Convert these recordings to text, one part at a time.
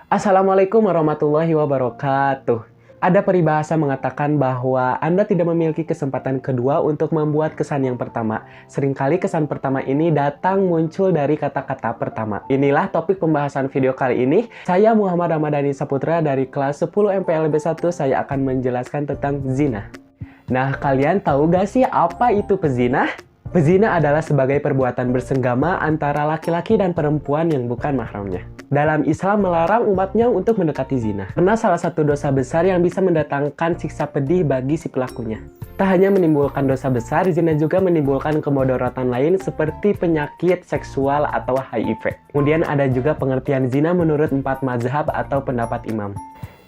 Assalamualaikum warahmatullahi wabarakatuh. Ada peribahasa mengatakan bahwa Anda tidak memiliki kesempatan kedua untuk membuat kesan yang pertama. Seringkali kesan pertama ini datang muncul dari kata-kata pertama. Inilah topik pembahasan video kali ini. Saya Muhammad Ramadhani Saputra dari kelas 10 MPLB 1. Saya akan menjelaskan tentang zina. Nah, kalian tahu gak sih apa itu pezina? Pezina adalah sebagai perbuatan bersenggama antara laki-laki dan perempuan yang bukan mahramnya. Dalam Islam melarang umatnya untuk mendekati zina, karena salah satu dosa besar yang bisa mendatangkan siksa pedih bagi si pelakunya. Tak hanya menimbulkan dosa besar, zina juga menimbulkan kemudaratan lain seperti penyakit seksual atau HIV. Kemudian ada juga pengertian zina menurut 4 mazhab atau pendapat imam.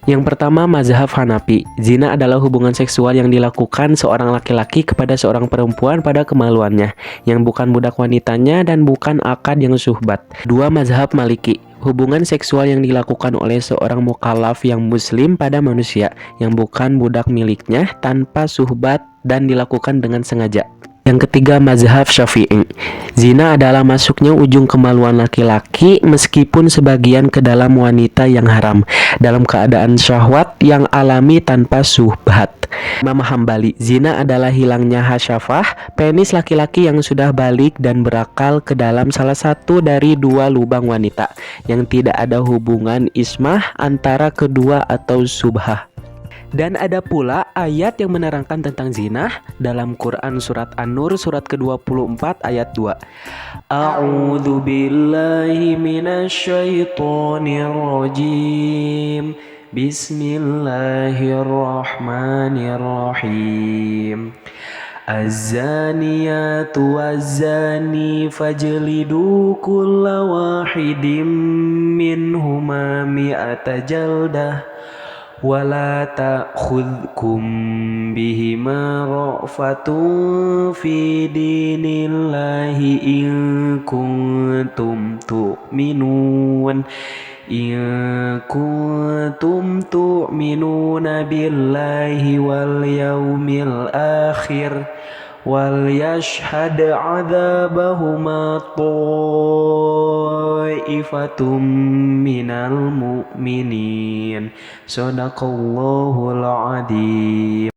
Yang pertama, mazhab Hanafi. Zina adalah hubungan seksual yang dilakukan seorang laki-laki kepada seorang perempuan pada kemaluannya, yang bukan budak wanitanya dan bukan akad yang suhbat. Dua, mazhab Maliki. Hubungan seksual yang dilakukan oleh seorang mukallaf yang muslim pada manusia, yang bukan budak miliknya tanpa suhbat dan dilakukan dengan sengaja. Yang ketiga, mazhab Syafi'i. Zina adalah masuknya ujung kemaluan laki-laki meskipun sebagian ke dalam wanita yang haram dalam keadaan syahwat yang alami tanpa subhat. Imam Hambali, zina adalah hilangnya hasyafah, penis laki-laki yang sudah balik dan berakal ke dalam salah satu dari dua lubang wanita yang tidak ada hubungan ismah antara kedua atau subhah. Dan ada pula ayat yang menerangkan tentang zina dalam Quran surat An-Nur surat ke-24 ayat 2. A'udzu billahi minasyaitonir rajim. Bismillahirrahmanirrahim. Az-zaniyatu waz-zani fajlidu kulla wahidin minhuma mi'ata jaldah. وَلَا تَأْخُذْكُمْ بِهِمَا رَأْفَةٌ فِي دِينِ اللَّهِ إِن كُنتُمْ تُؤْمِنُونَ بِاللَّهِ وَالْيَوْمِ الْآخِرِ وَلْيَشْهَدْ عَذَابَهُمَا طَائِفَةٌ مِّنَ الْمُؤْمِنِينَ. Shadaqallahul adzim.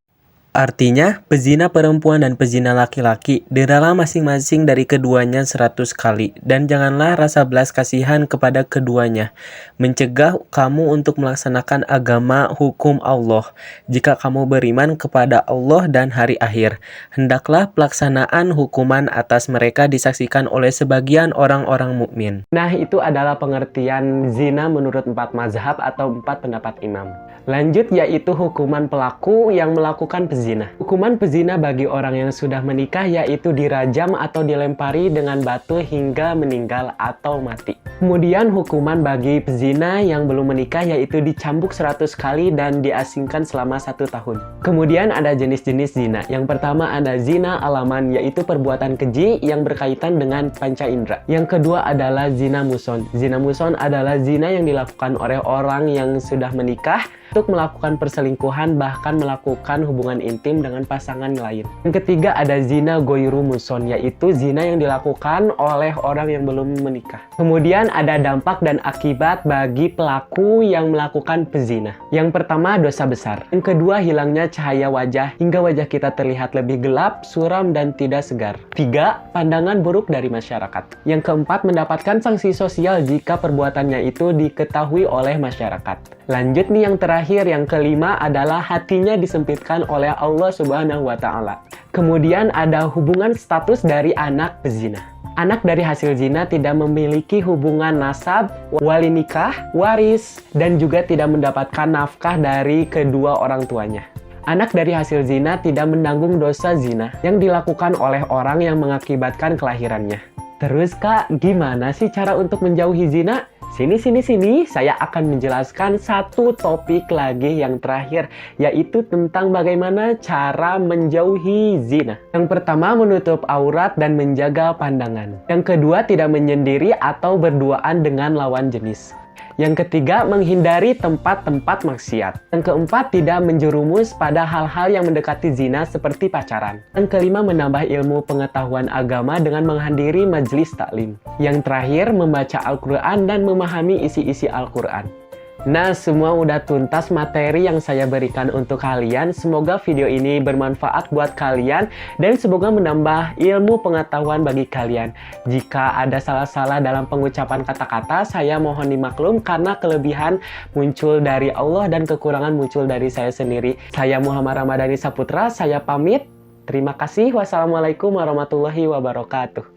Artinya, pezina perempuan dan pezina laki-laki didera masing-masing dari keduanya 100 kali. Dan janganlah rasa belas kasihan kepada keduanya, mencegah kamu untuk melaksanakan agama hukum Allah. Jika kamu beriman kepada Allah dan hari akhir, hendaklah pelaksanaan hukuman atas mereka disaksikan oleh sebagian orang-orang mukmin. Nah, itu adalah pengertian zina menurut 4 mazhab atau 4 pendapat imam. Lanjut, yaitu hukuman pelaku yang melakukan pezina. Hukuman pezina bagi orang yang sudah menikah yaitu dirajam atau dilempari dengan batu hingga meninggal atau mati. Kemudian hukuman bagi pezina yang belum menikah yaitu dicambuk 100 kali dan diasingkan selama 1 tahun. Kemudian ada jenis-jenis zina. Yang pertama ada zina alaman, yaitu perbuatan keji yang berkaitan dengan panca indera. Yang kedua adalah zina muson. Zina muson adalah zina yang dilakukan oleh orang yang sudah menikah untuk melakukan perselingkuhan, bahkan melakukan hubungan intim dengan pasangan lain. Yang ketiga ada zina goyru muson, yaitu zina yang dilakukan oleh orang yang belum menikah. Kemudian ada dampak dan akibat bagi pelaku yang melakukan pezina. Yang pertama, dosa besar. Yang kedua, hilangnya cahaya wajah hingga wajah kita terlihat lebih gelap, suram, dan tidak segar. 3. Pandangan buruk dari masyarakat. Yang keempat, mendapatkan sanksi sosial jika perbuatannya itu diketahui oleh masyarakat. Lanjut nih yang terakhir, yang kelima adalah hatinya disempitkan oleh Allah Subhanahu wa Ta'ala. Kemudian ada hubungan status dari anak pezina. Anak dari hasil zina tidak memiliki hubungan nasab, wali nikah, waris, dan juga tidak mendapatkan nafkah dari kedua orang tuanya. Anak dari hasil zina tidak menanggung dosa zina yang dilakukan oleh orang yang mengakibatkan kelahirannya. Terus Kak, gimana sih cara untuk menjauhi zina? Sini, saya akan menjelaskan satu topik lagi yang terakhir, yaitu tentang bagaimana cara menjauhi zina. Yang pertama, menutup aurat dan menjaga pandangan. Yang kedua, tidak menyendiri atau berduaan dengan lawan jenis. Yang ketiga, menghindari tempat-tempat maksiat. Yang keempat, tidak menjerumus pada hal-hal yang mendekati zina seperti pacaran. Yang kelima, menambah ilmu pengetahuan agama dengan menghadiri majelis taklim. Yang terakhir, membaca Al-Quran dan memahami isi-isi Al-Quran. Nah, semua udah tuntas materi yang saya berikan untuk kalian. Semoga video ini bermanfaat buat kalian dan semoga menambah ilmu pengetahuan bagi kalian. Jika ada salah-salah dalam pengucapan kata-kata, saya mohon dimaklum karena kelebihan muncul dari Allah dan kekurangan muncul dari saya sendiri. Saya Muhammad Ramadhani Saputra, saya pamit. Terima kasih. Wassalamualaikum warahmatullahi wabarakatuh.